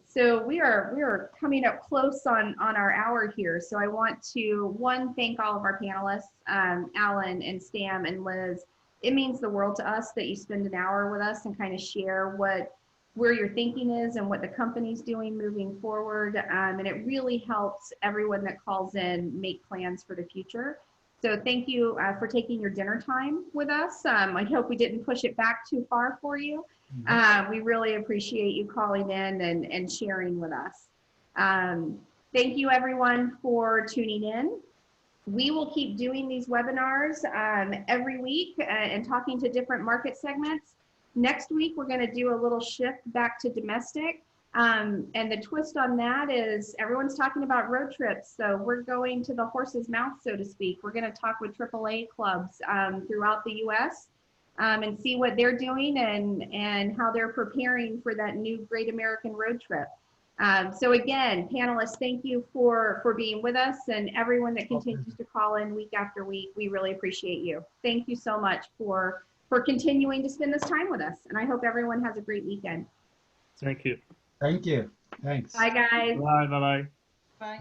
Speaker 1: So we are coming up close on our hour here. So I want to, thank all of our panelists, Alan and Stam and Liz. It means the world to us that you spend an hour with us and kind of share where your thinking is and what the company's doing moving forward. And it really helps everyone that calls in make plans for the future. So thank you for taking your dinner time with us. I hope we didn't push it back too far for you. We really appreciate you calling in and sharing with us. Thank you everyone for tuning in. We will keep doing these webinars every week and talking to different market segments. Next week, we're going to do a little shift back to domestic. And the twist on that is everyone's talking about road trips. So we're going to the horse's mouth, so to speak. We're going to talk with AAA clubs throughout the US and see what they're doing and how they're preparing for that new Great American Road Trip. So again, panelists, thank you for being with us, and everyone that continues to call in week after week. We really appreciate you. Thank you so much for continuing to spend this time with us. And I hope everyone has a great weekend.
Speaker 3: Thank you.
Speaker 2: Thank you. Thanks.
Speaker 1: Bye, guys.
Speaker 3: Bye. Bye.
Speaker 4: Bye.
Speaker 2: Bye.